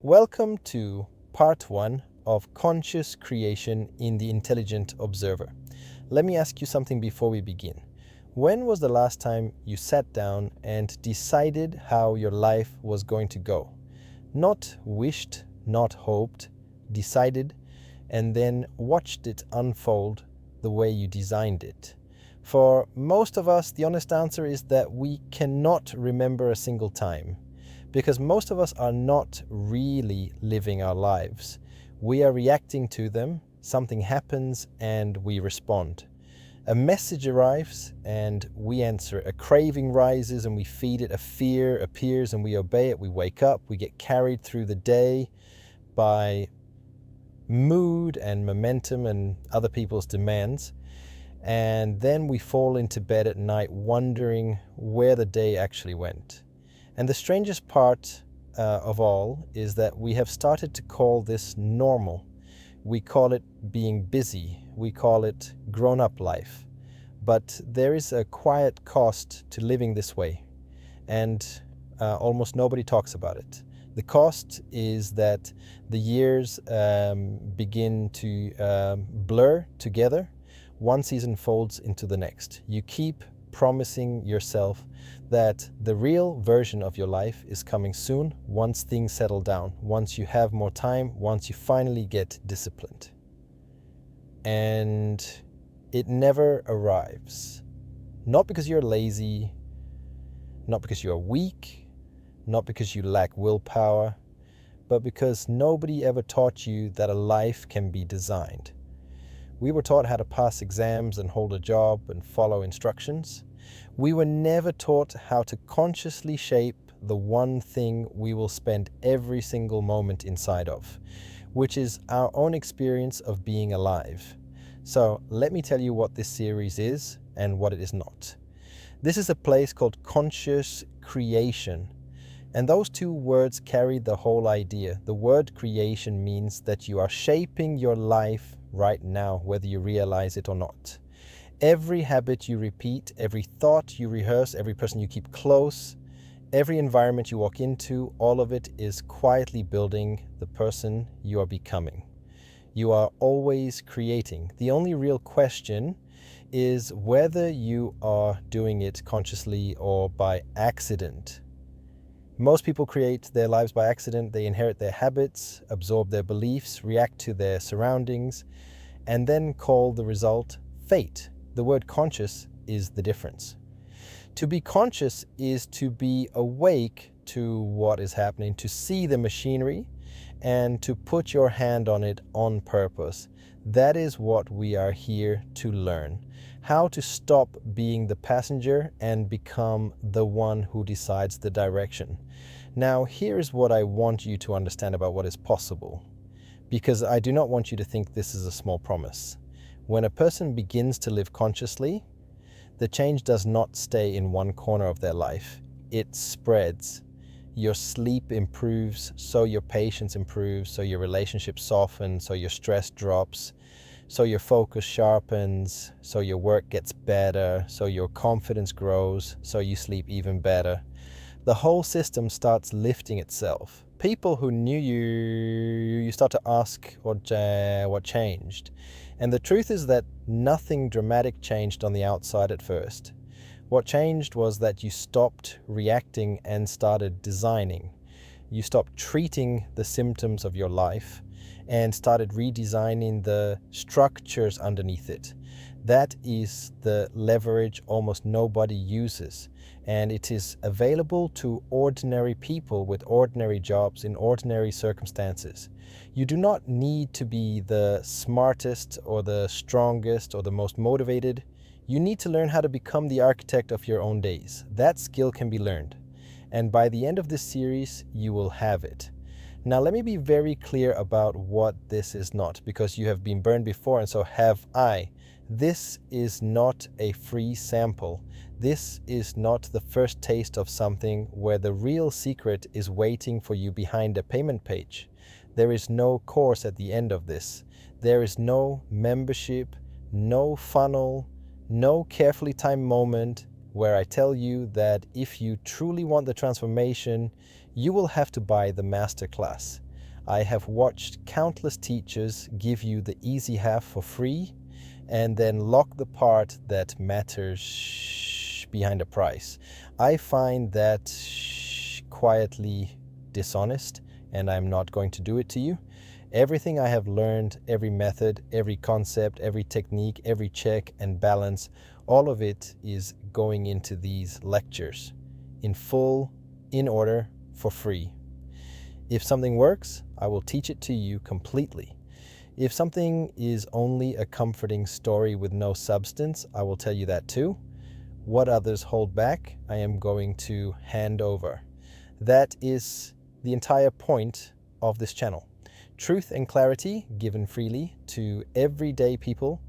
Welcome to part 1 of Conscious Creation in the Intelligent Observer. Let me ask you something before we begin. When was the last time you sat down and decided how your life was going to go? Not wished, not hoped, decided, and then watched it unfold the way you designed it. For most of us, the honest answer is that we cannot remember a single time. Because most of us are not really living our lives. We are reacting to them, something happens and we respond. A message arrives and we answer. A craving rises and we feed it. A fear appears and we obey it. We wake up, we get carried through the day by mood and momentum and other people's demands. And then we fall into bed at night wondering where the day actually went. And the strangest part of all is that we have started to call this normal. We call it being busy. We call it grown-up life. But there is a quiet cost to living this way. And almost nobody talks about it. The cost is that the years begin to blur together. One season folds into the next. You keep promising yourself that the real version of your life is coming soon once things settle down, once you have more time, once you finally get disciplined. And it never arrives. Not because you're lazy, not because you're weak, not because you lack willpower, but because nobody ever taught you that a life can be designed. We were taught how to pass exams and hold a job and follow instructions. We were never taught how to consciously shape the one thing we will spend every single moment inside of, which is our own experience of being alive. So let me tell you what this series is and what it is not. This is a place called Conscious Creation. And those two words carry the whole idea. The word creation means that you are shaping your life right now, whether you realize it or not. Every habit you repeat, every thought you rehearse, every person you keep close, every environment you walk into, all of it is quietly building the person you are becoming. You are always creating. The only real question is whether you are doing it consciously or by accident. Most people create their lives by accident. They inherit their habits, absorb their beliefs, react to their surroundings, and then call the result fate. The word conscious is the difference. To be conscious is to be awake to what is happening, to see the machinery, and to put your hand on it on purpose. That is what we are here to learn. How to stop being the passenger and become the one who decides the direction. Now, here's what I want you to understand about what is possible, because I do not want you to think this is a small promise. When a person begins to live consciously, the change does not stay in one corner of their life. It spreads. Your sleep improves, so your patience improves, so your relationship softens, so your stress drops, so your focus sharpens, so your work gets better, so your confidence grows, so you sleep even better. The whole system starts lifting itself. People who knew you start to ask what changed. And the truth is that nothing dramatic changed on the outside at first. What changed was that you stopped reacting and started designing. You stopped treating the symptoms of your life and started redesigning the structures underneath it. That is the leverage almost nobody uses. And it is available to ordinary people with ordinary jobs in ordinary circumstances. You do not need to be the smartest or the strongest or the most motivated. You need to learn how to become the architect of your own days. That skill can be learned. And by the end of this series, you will have it. Now, let me be very clear about what this is not, because you have been burned before and so have I. This is not a free sample. This is not the first taste of something where the real secret is waiting for you behind a payment page. There is no course at the end of this. There is no membership, no funnel, no carefully timed moment where I tell you that if you truly want the transformation, you will have to buy the masterclass. I have watched countless teachers give you the easy half for free and then lock the part that matters behind a price. I find that quietly dishonest, and I'm not going to do it to you. Everything I have learned, every method, every concept, every technique, every check and balance, all of it is going into these lectures in full, in order, for free. If something works, I will teach it to you completely. If something is only a comforting story with no substance, I will tell you that too. What others hold back, I am going to hand over. That is the entire point of this channel. Truth and clarity given freely to everyday people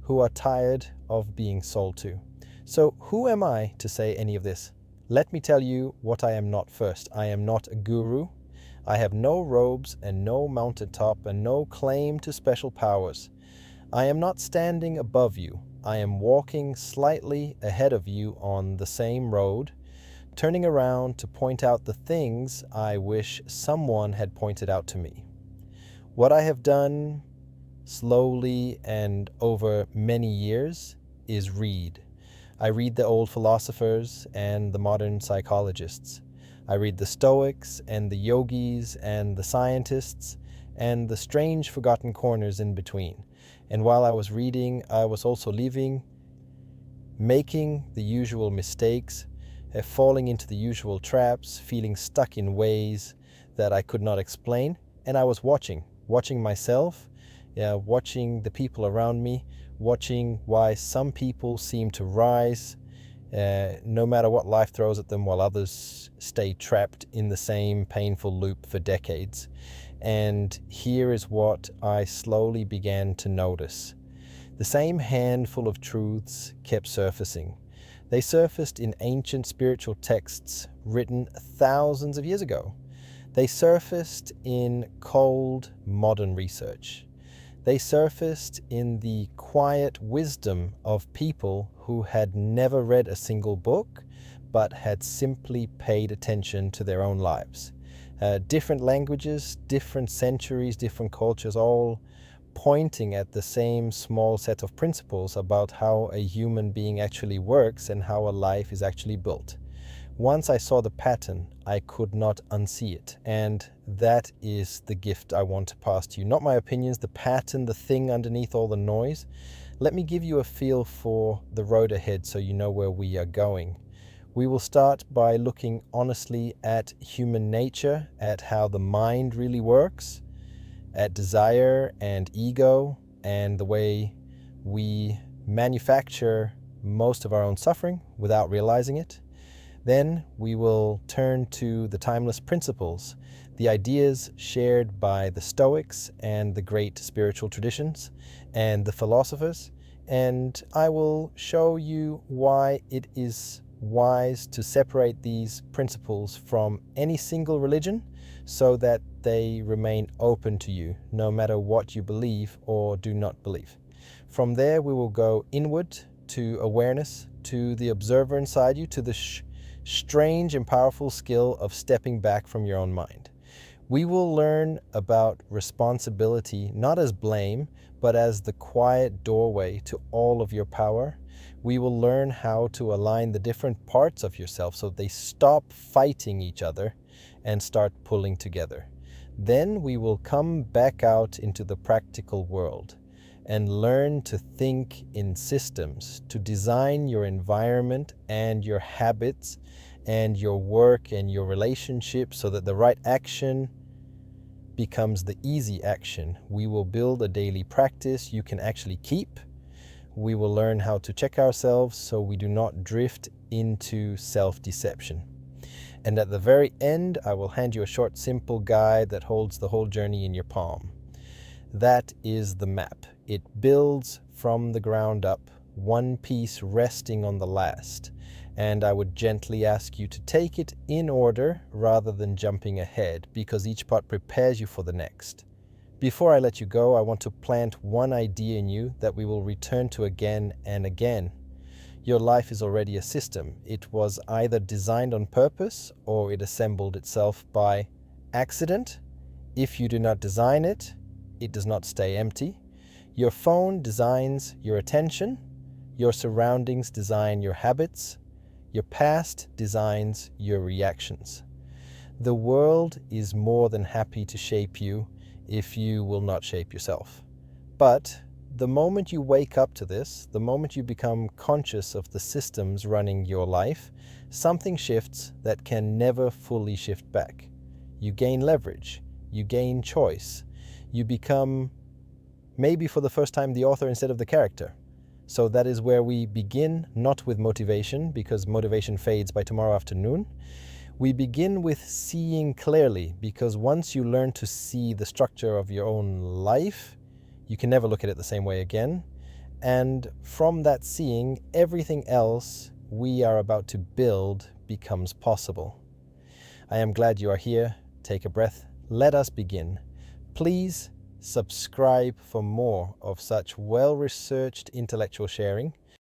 who are tired of being sold to. So who am I to say any of this? Let me tell you what I am not first. I am not a guru. I have no robes and no mountaintop and no claim to special powers. I am not standing above you. I am walking slightly ahead of you on the same road, turning around to point out the things I wish someone had pointed out to me. What I have done slowly and over many years is read. I read the old philosophers and the modern psychologists. I read the Stoics and the yogis and the scientists and the strange forgotten corners in between. And while I was reading, I was also making the usual mistakes, falling into the usual traps, feeling stuck in ways that I could not explain. And I was watching myself, watching the people around me, watching why some people seem to rise no matter what life throws at them, while others stay trapped in the same painful loop for decades. And here is what I slowly began to notice. The same handful of truths kept surfacing. They surfaced in ancient spiritual texts written thousands of years ago. They surfaced in cold modern research. They surfaced in the quiet wisdom of people who had never read a single book, but had simply paid attention to their own lives. Different languages, different centuries, different cultures, all pointing at the same small set of principles about how a human being actually works and how a life is actually built. Once I saw the pattern, I could not unsee it. And that is the gift I want to pass to you. Not my opinions, the pattern, the thing underneath all the noise. Let me give you a feel for the road ahead so you know where we are going. We will start by looking honestly at human nature, at how the mind really works, at desire and ego, and the way we manufacture most of our own suffering without realizing it. Then we will turn to the timeless principles, the ideas shared by the Stoics and the great spiritual traditions and the philosophers, and I will show you why it is wise to separate these principles from any single religion so that they remain open to you, no matter what you believe or do not believe. From there, we will go inward to awareness, to the observer inside you, to the strange and powerful skill of stepping back from your own mind. We will learn about responsibility not as blame, but as the quiet doorway to all of your power. We will learn how to align the different parts of yourself so they stop fighting each other and start pulling together. Then we will come back out into the practical world and learn to think in systems, to design your environment and your habits and your work and your relationships so that the right action becomes the easy action. We will build a daily practice you can actually keep. We will learn how to check ourselves so we do not drift into self-deception. And at the very end, I will hand you a short, simple guide that holds the whole journey in your palm. That is the map. It builds from the ground up, one piece resting on the last. And I would gently ask you to take it in order rather than jumping ahead, because each part prepares you for the next. Before I let you go, I want to plant one idea in you that we will return to again and again. Your life is already a system. It was either designed on purpose or it assembled itself by accident, If you do not design it, it does not stay empty. Your phone designs your attention. Your surroundings design your habits. Your past designs your reactions. The world is more than happy to shape you if you will not shape yourself. But the moment you wake up to this, the moment you become conscious of the systems running your life, something shifts that can never fully shift back. You gain leverage. You gain choice. You become, maybe for the first time, the author instead of the character. So that is where we begin, not with motivation, because motivation fades by tomorrow afternoon. We begin with seeing clearly, because once you learn to see the structure of your own life, you can never look at it the same way again. And from that seeing, everything else we are about to build becomes possible. I am glad you are here. Take a breath. Let us begin. Please subscribe for more of such well-researched intellectual sharing.